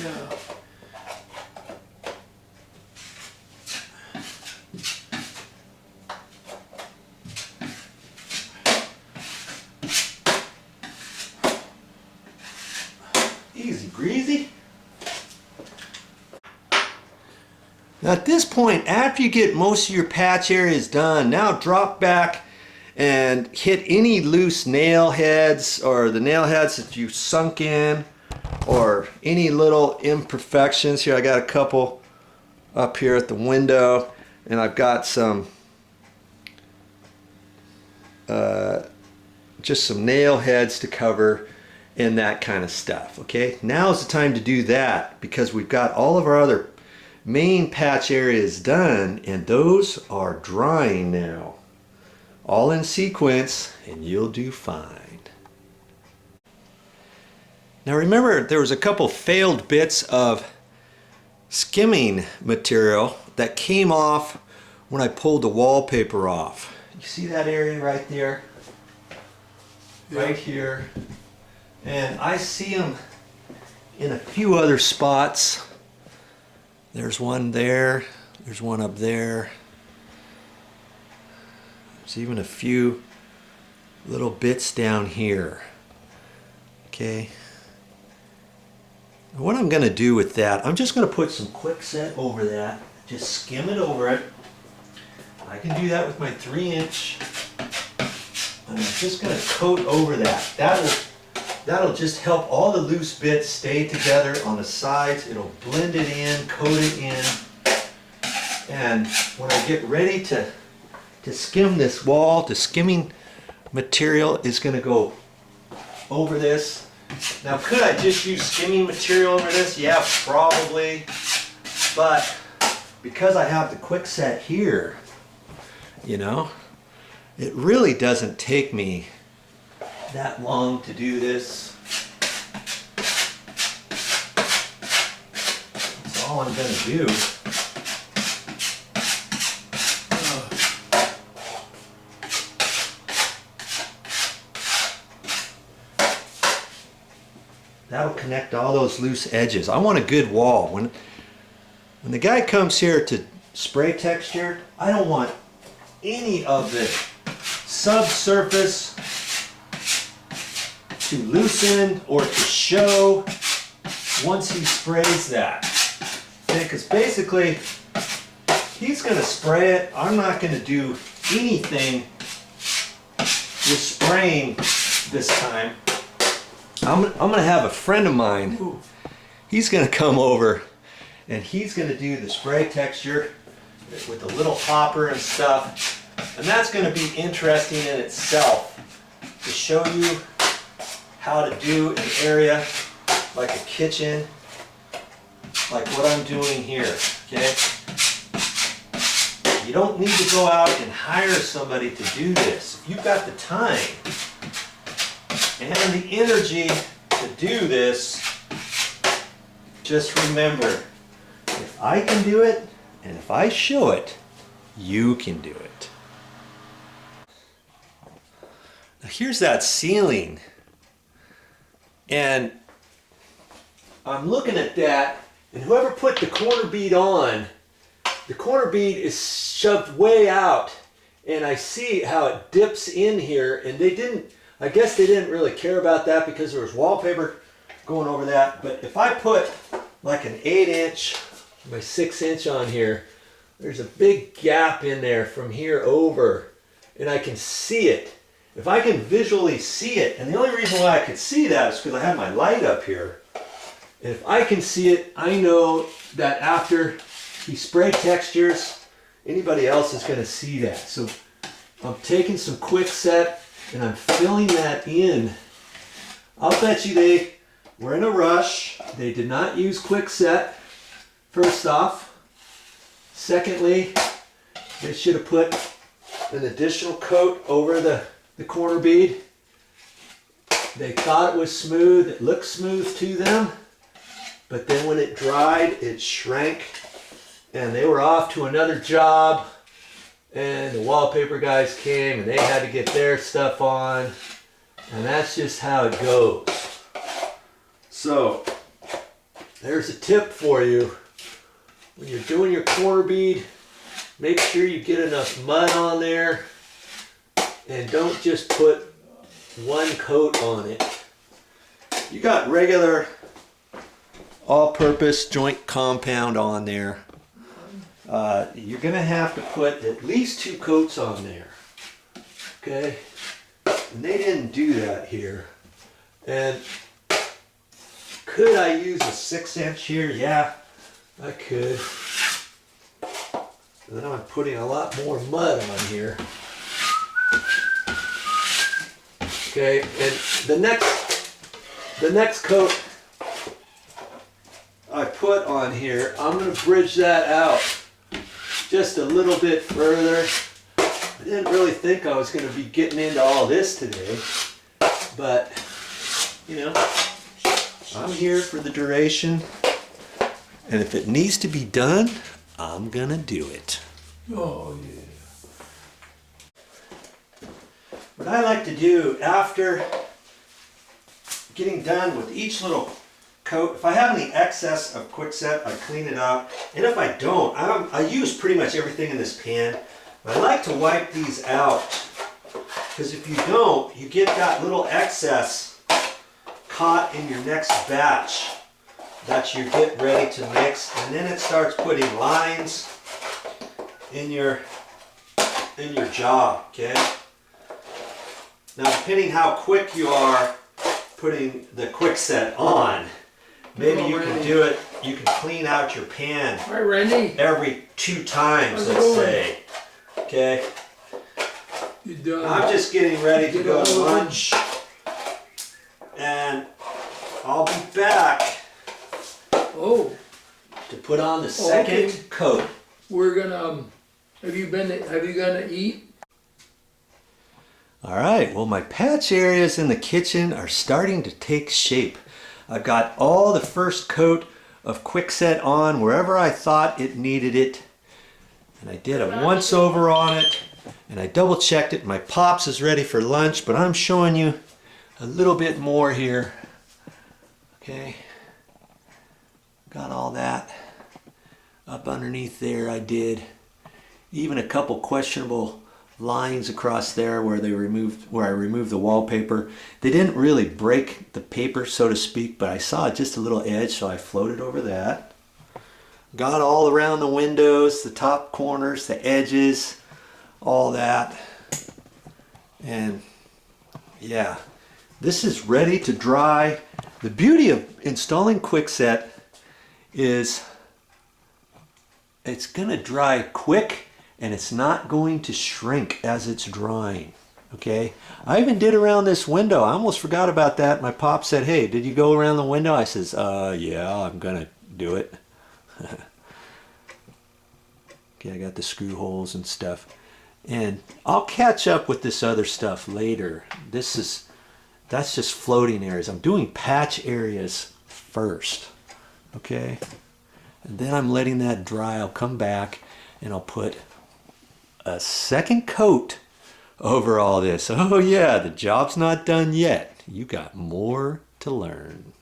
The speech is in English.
go. Easy breezy. Now at this point, after you get most of your patch areas done, now drop back and hit any loose nail heads or the nail heads that you sunk in, or any little imperfections. Here I got a couple up here at the window, and I've got some just some nail heads to cover and that kind of stuff. Okay, now is the time to do that, because we've got all of our other main patch areas done, and those are drying now, all in sequence, and you'll do fine. Now remember, there was a couple failed bits of skimming material that came off when I pulled the wallpaper off. You see that area right there? Yeah. Right here. And I see them in a few other spots. There's one there, there's one up there. There's even a few little bits down here. Okay. What I'm going to do with that, I'm just going to put some Quickset over that. Just skim it over it. I can do that with my 3-inch. And I'm just going to coat over that. That'll just help all the loose bits stay together on the sides. It'll blend it in, coat it in. And when I get ready to skim this wall, the skimming material is going to go over this. Now, could I just use skimming material over this? Yeah, probably. But because I have the Quickset here, you know, it really doesn't take me that long to do this. That's all I'm going to do. That'll connect all those loose edges. I want a good wall. When the guy comes here to spray texture, I don't want any of the subsurface to loosen or to show once he sprays that. Okay, because basically he's going to spray it. I'm not going to do anything with spraying this time. I'm going to have a friend of mine. He's going to come over and he's going to do the spray texture with a little hopper and stuff. And that's going to be interesting in itself to show you how to do an area like a kitchen, like what I'm doing here. Okay? You don't need to go out and hire somebody to do this. If you've got the time and the energy to do this, just remember, if I can do it and if I show it, you can do it. Now here's that ceiling, and I'm looking at that, and whoever put the corner bead on, the corner bead is shoved way out, and I see how it dips in here, and I guess they didn't really care about that because there was wallpaper going over that. But if I put like an 8-inch by 6-inch on here, there's a big gap in there from here over, and I can see it. If I can visually see it, and the only reason why I could see that is because I have my light up here. And if I can see it, I know that after he spray textures, anybody else is going to see that. So I'm taking some Quickset and I'm filling that in. I'll bet you they were in a rush. They did not use Quickset, first off. Secondly, they should have put an additional coat over the corner bead. They thought it was smooth. It looked smooth to them. But then when it dried, it shrank. And they were off to another job. And the wallpaper guys came and they had to get their stuff on. And that's just how it goes. So there's a tip for you. When you're doing your corner bead, make sure you get enough mud on there and don't just put one coat on it. You got regular all-purpose joint compound on there. You're gonna have to put at least 2 coats on there. Okay? And they didn't do that here. And could I use a 6" here? Yeah, I could. And then I'm putting a lot more mud on here. Okay, and the next coat I put on here, I'm going to bridge that out just a little bit further. I didn't really think I was going to be getting into all this today, but you know, I'm here for the duration, and if it needs to be done, I'm going to do it. Oh yeah. What I like to do after getting done with each little coat, if I have any excess of Quickset, I clean it out. And if I don't, I use pretty much everything in this pan. But I like to wipe these out, because if you don't, you get that little excess caught in your next batch that you get ready to mix, and then it starts putting lines in your job, okay? Now, depending how quick you are putting the Quickset on, maybe you can do it, you can clean out your pan every 2 times, let's say. Okay? I'm just getting ready to go to lunch, and I'll be back to put on the second coat. We're gonna, have you gonna eat? All right, well, my patch areas in the kitchen are starting to take shape. I've got all the first coat of Quickset on wherever I thought it needed it. And I did a once over on it, and I double checked it. My Pops is ready for lunch, but I'm showing you a little bit more here. Okay, got all that up underneath there. I did even a couple questionable lines across there where I removed the wallpaper. They didn't really break the paper, so to speak, but I saw just a little edge, so I floated over that. Got all around the windows, the top corners, the edges, all that. And yeah, this is ready to dry. The beauty of installing Quickset is it's gonna dry quick, and it's not going to shrink as it's drying. Okay, I even did around this window. I almost forgot about that. My Pop said, hey, did you go around the window? I says, yeah, I'm gonna do it. Okay, I got the screw holes and stuff, and I'll catch up with this other stuff later. That's just floating areas. I'm doing patch areas first, okay, and then I'm letting that dry. I'll come back and I'll put a second coat over all this. Oh yeah, the job's not done yet. You got more to learn.